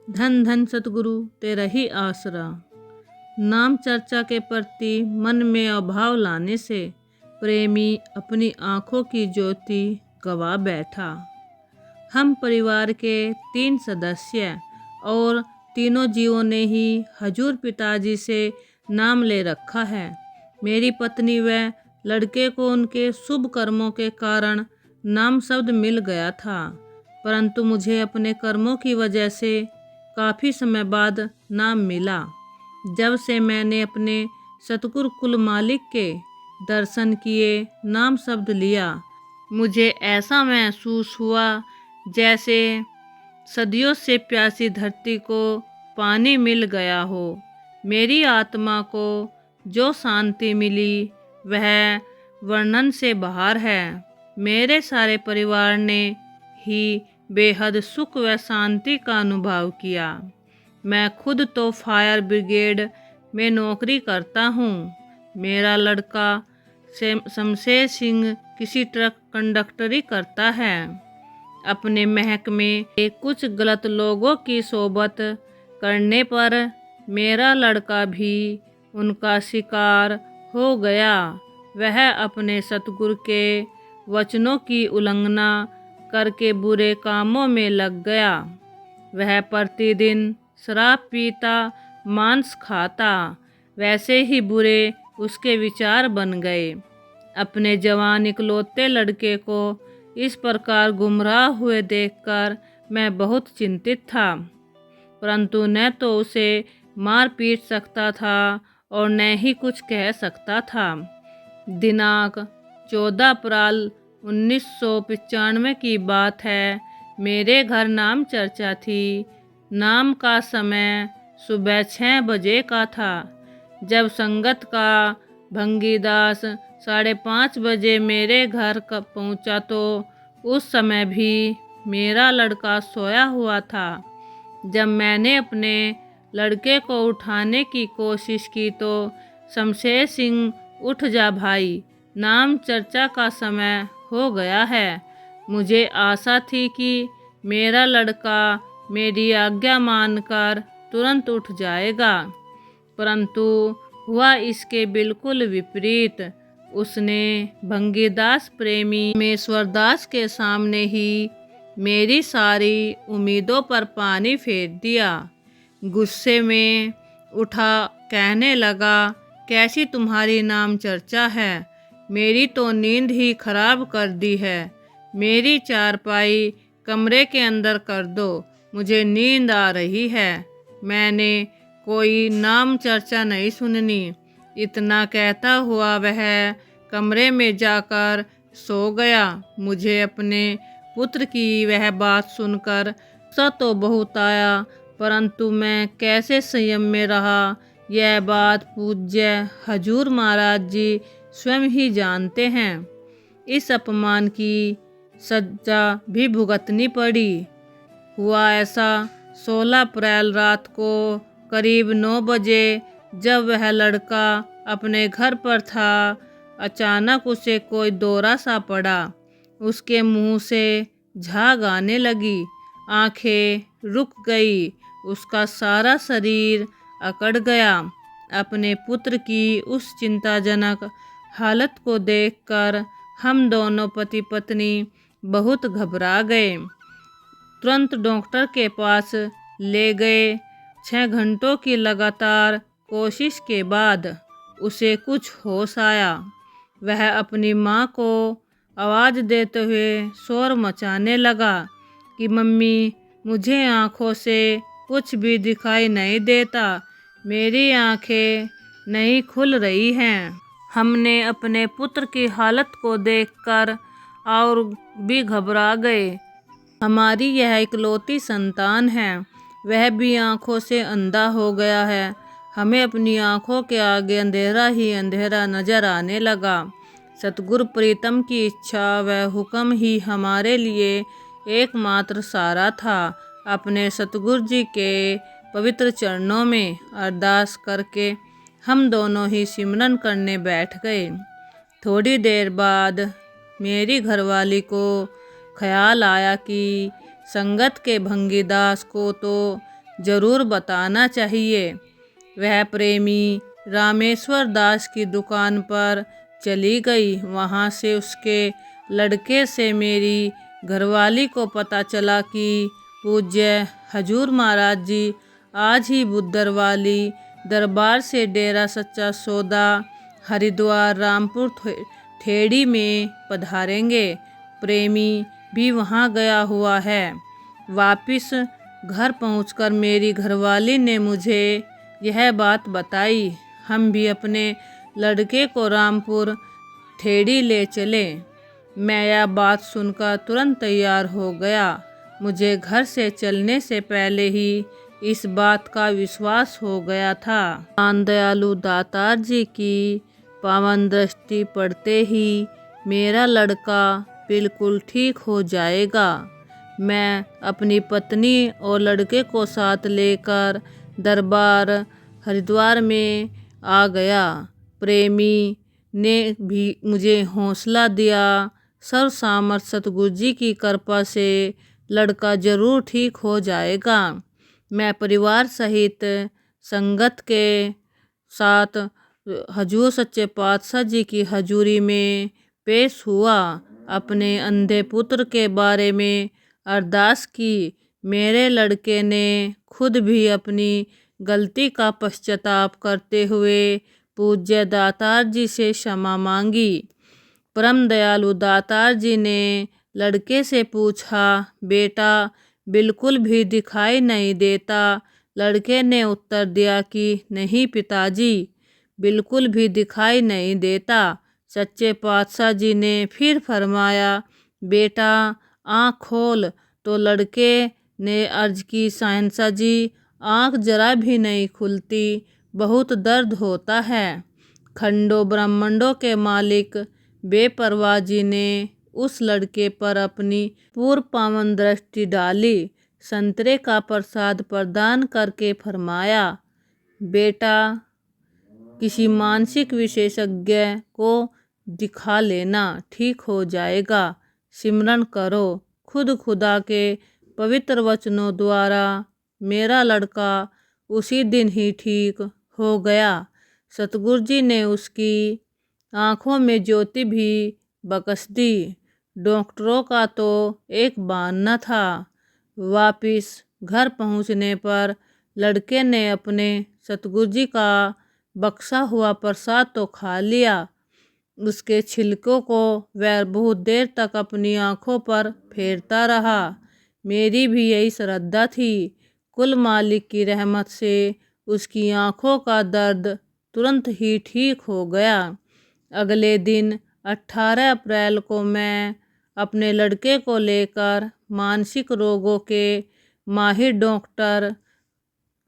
धन धन सतगुरु तेरा ही आसरा। नाम चर्चा के प्रति मन में अभाव लाने से प्रेमी अपनी आंखों की ज्योति गवा बैठा। हम परिवार के 3 सदस्य और तीनों जीवों ने ही हजूर पिताजी से नाम ले रखा है। मेरी पत्नी व लड़के को उनके शुभ कर्मों के कारण नाम शब्द मिल गया था, परंतु मुझे अपने कर्मों की वजह से काफ़ी समय बाद नाम मिला। जब से मैंने अपने सतगुरु कुल मालिक के दर्शन किए, नाम शब्द लिया, मुझे ऐसा महसूस हुआ जैसे सदियों से प्यासी धरती को पानी मिल गया हो। मेरी आत्मा को जो शांति मिली वह वर्णन से बाहर है। मेरे सारे परिवार ने ही बेहद सुख व शांति का अनुभव किया। मैं खुद तो फायर ब्रिगेड में नौकरी करता हूँ। मेरा लड़का शमशेर सिंह किसी ट्रक कंडक्टरी करता है। अपने महकमे में कुछ गलत लोगों की सोबत करने पर मेरा लड़का भी उनका शिकार हो गया। वह अपने सतगुरु के वचनों की उल्लंघना करके बुरे कामों में लग गया। वह प्रतिदिन शराब पीता, मांस खाता। वैसे ही बुरे उसके विचार बन गए। अपने जवान इकलौते लड़के को इस प्रकार गुमराह हुए देखकर मैं बहुत चिंतित था, परंतु न तो उसे मार पीट सकता था और न ही कुछ कह सकता था। दिनांक 14 अप्रैल 1995 की बात है। मेरे घर नाम चर्चा थी। नाम का समय सुबह 6 बजे का था। जब संगत का भंगीदास 5:30 बजे मेरे घर पहुंचा तो उस समय भी मेरा लड़का सोया हुआ था। जब मैंने अपने लड़के को उठाने की कोशिश की तो शमशेर सिंह, उठ जा भाई, नाम चर्चा का समय हो गया है। मुझे आशा थी कि मेरा लड़का मेरी आज्ञा मानकर तुरंत उठ जाएगा, परंतु हुआ इसके बिल्कुल विपरीत। उसने भंगीदास प्रेमी मेश्वरदास के सामने ही मेरी सारी उम्मीदों पर पानी फेर दिया। गुस्से में उठा कहने लगा, कैसी तुम्हारी नाम चर्चा है? मेरी तो नींद ही खराब कर दी है। मेरी चारपाई कमरे के अंदर कर दो, मुझे नींद आ रही है। मैंने कोई नाम चर्चा नहीं सुननी। इतना कहता हुआ वह कमरे में जाकर सो गया। मुझे अपने पुत्र की वह बात सुनकर गुस्सा तो बहुत आया, परंतु मैं कैसे संयम में रहा, यह बात पूज्य हजूर महाराज जी स्वयं ही जानते हैं। इस अपमान की सजा भी भुगतनी पड़ी। हुआ ऐसा 16 अप्रैल रात को करीब 9 बजे, जब वह लड़का अपने घर पर था, अचानक उसे कोई दौरा सा पड़ा। उसके मुंह से झाग आने लगी, आंखें रुक गई, उसका सारा शरीर अकड़ गया। अपने पुत्र की उस चिंताजनक हालत को देखकर हम दोनों पति पत्नी बहुत घबरा गए। तुरंत डॉक्टर के पास ले गए। 6 घंटों की लगातार कोशिश के बाद उसे कुछ होश आया। वह अपनी माँ को आवाज़ देते हुए शोर मचाने लगा कि मम्मी, मुझे आँखों से कुछ भी दिखाई नहीं देता, मेरी आँखें नहीं खुल रही हैं। हमने अपने पुत्र की हालत को देखकर और भी घबरा गए। हमारी यह इकलौती संतान है, वह भी आँखों से अंधा हो गया है। हमें अपनी आँखों के आगे अंधेरा ही अंधेरा नजर आने लगा। सतगुरु प्रीतम की इच्छा व हुक्म ही हमारे लिए एकमात्र सहारा था। अपने सतगुरु जी के पवित्र चरणों में अरदास करके हम दोनों ही सिमरन करने बैठ गए। थोड़ी देर बाद मेरी घरवाली को ख्याल आया कि संगत के भंगीदास को तो जरूर बताना चाहिए। वह प्रेमी रामेश्वर दास की दुकान पर चली गई। वहाँ से उसके लड़के से मेरी घरवाली को पता चला कि पूज्य हजूर महाराज जी आज ही बुद्धरवाली दरबार से डेरा सच्चा सौदा हरिद्वार रामपुर ठेड़ी में पधारेंगे। प्रेमी भी वहाँ गया हुआ है। वापिस घर पहुंचकर मेरी घरवाली ने मुझे यह बात बताई। हम भी अपने लड़के को रामपुर ठेड़ी ले चले। मैं यह बात सुनकर तुरंत तैयार हो गया। मुझे घर से चलने से पहले ही इस बात का विश्वास हो गया था। दान दयालु दातार जी की पावन दृष्टि पड़ते ही मेरा लड़का बिल्कुल ठीक हो जाएगा। मैं अपनी पत्नी और लड़के को साथ लेकर दरबार हरिद्वार में आ गया। प्रेमी ने भी मुझे हौसला दिया। सर्व सामर्थ सतगुरु जी की कृपा से लड़का जरूर ठीक हो जाएगा। मैं परिवार सहित संगत के साथ हजूर सच्चे पातशाह जी की हजूरी में पेश हुआ। अपने अंधे पुत्र के बारे में अरदास की। मेरे लड़के ने खुद भी अपनी गलती का पश्चाताप करते हुए पूज्य दातार जी से क्षमा मांगी। परम दयालु दातार जी ने लड़के से पूछा, बेटा बिल्कुल भी दिखाई नहीं देता। लड़के ने उत्तर दिया कि नहीं पिताजी, बिल्कुल भी दिखाई नहीं देता। सच्चे पातशाह जी ने फिर फरमाया, बेटा आँख खोल। तो लड़के ने अर्ज की, शहंशाह जी आँख जरा भी नहीं खुलती, बहुत दर्द होता है। खंडों ब्रह्मांडों के मालिक बेपरवाह जी ने उस लड़के पर अपनी पूर्व पावन दृष्टि डाली। संतरे का प्रसाद प्रदान करके फरमाया, बेटा किसी मानसिक विशेषज्ञ को दिखा लेना, ठीक हो जाएगा। सिमरन करो। खुद खुदा के पवित्र वचनों द्वारा मेरा लड़का उसी दिन ही ठीक हो गया। सतगुरु जी ने उसकी आँखों में ज्योति भी बख्श दी। डॉक्टरों का तो एक बहाना था। वापिस घर पहुंचने पर लड़के ने अपने सतगुरु जी का बख्शा हुआ प्रसाद तो खा लिया, उसके छिलकों को वह बहुत देर तक अपनी आँखों पर फेरता रहा। मेरी भी यही श्रद्धा थी। कुल मालिक की रहमत से उसकी आँखों का दर्द तुरंत ही ठीक हो गया। अगले दिन 18 अप्रैल को मैं अपने लड़के को लेकर मानसिक रोगों के माहिर डॉक्टर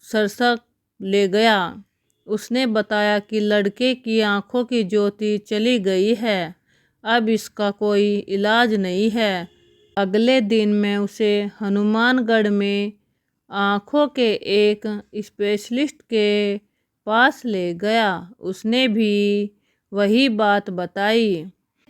सरसक ले गया। उसने बताया कि लड़के की आंखों की ज्योति चली गई है, अब इसका कोई इलाज नहीं है। अगले दिन मैं उसे हनुमानगढ़ में आँखों के एक स्पेशलिस्ट के पास ले गया। उसने भी वही बात बताई।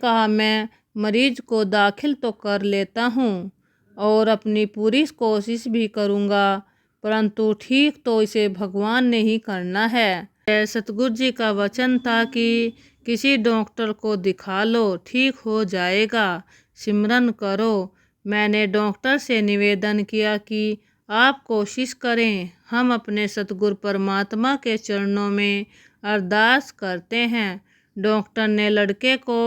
कहा, मैं मरीज को दाखिल तो कर लेता हूँ और अपनी पूरी कोशिश भी करूँगा, परंतु ठीक तो इसे भगवान ने ही करना है। सतगुरु जी का वचन था कि किसी डॉक्टर को दिखा लो, ठीक हो जाएगा। सिमरन करो। मैंने डॉक्टर से निवेदन किया कि आप कोशिश करें। हम अपने सतगुरु परमात्मा के चरणों में अरदास करते हैं। डॉक्टर ने लड़के को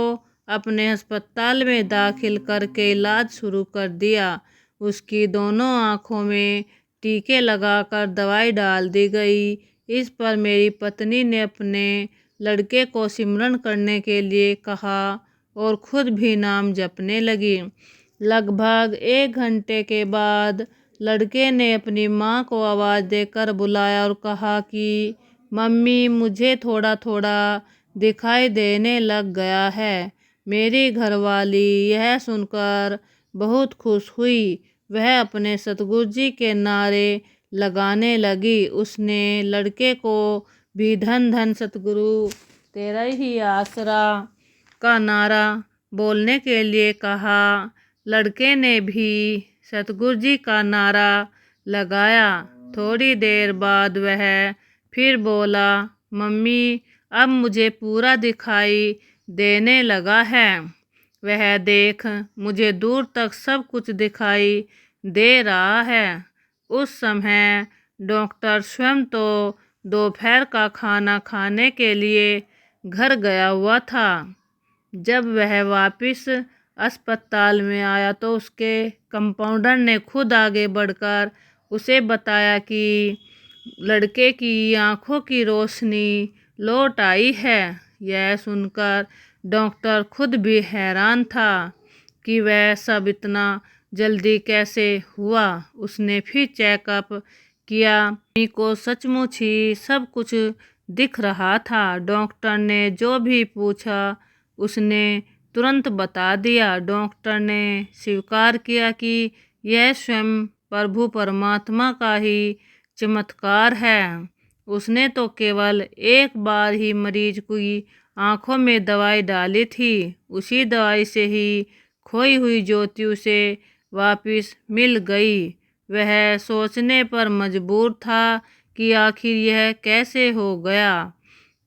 अपने अस्पताल में दाखिल करके इलाज शुरू कर दिया। उसकी दोनों आँखों में टीके लगाकर दवाई डाल दी गई। इस पर मेरी पत्नी ने अपने लड़के को सिमरन करने के लिए कहा और खुद भी नाम जपने लगी। लगभग 1 घंटे के बाद लड़के ने अपनी माँ को आवाज़ देकर बुलाया और कहा कि मम्मी, मुझे थोड़ा थोड़ा दिखाई देने लग गया है। मेरी घरवाली यह सुनकर बहुत खुश हुई। वह अपने सतगुरु जी के नारे लगाने लगी। उसने लड़के को भी धन धन सतगुरु तेरा ही आसरा का नारा बोलने के लिए कहा। लड़के ने भी सतगुरु जी का नारा लगाया। थोड़ी देर बाद वह फिर बोला, मम्मी अब मुझे पूरा दिखाई देने लगा है। वह देख मुझे दूर तक सब कुछ दिखाई दे रहा है। उस समय डॉक्टर स्वयं तो दोपहर का खाना खाने के लिए घर गया हुआ था। जब वह वापस अस्पताल में आया तो उसके कंपाउंडर ने खुद आगे बढ़कर उसे बताया कि लड़के की आंखों की रोशनी लौट आई है। यह सुनकर डॉक्टर खुद भी हैरान था कि वह सब इतना जल्दी कैसे हुआ। उसने फिर चेकअप किया। मम्मी को सचमुच ही सब कुछ दिख रहा था। डॉक्टर ने जो भी पूछा उसने तुरंत बता दिया। डॉक्टर ने स्वीकार किया कि यह स्वयं प्रभु परमात्मा का ही चमत्कार है। उसने तो केवल एक बार ही मरीज की आंखों में दवाई डाली थी। उसी दवाई से ही खोई हुई ज्योति उसे वापस मिल गई। वह सोचने पर मजबूर था कि आखिर यह कैसे हो गया।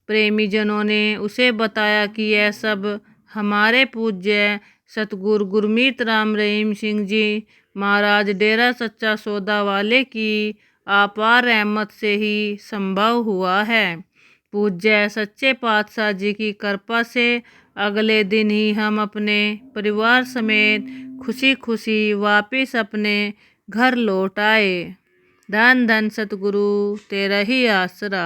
प्रेमीजनों ने उसे बताया कि यह सब हमारे पूज्य सतगुरु गुरमीत राम रहीम सिंह जी महाराज डेरा सच्चा सौदा वाले की अपार रहमत से ही संभव हुआ है। पूज्य सच्चे पातशाह जी की कृपा से अगले दिन ही हम अपने परिवार समेत खुशी खुशी वापस अपने घर लौट आए। धन धन सतगुरु तेरा ही आसरा।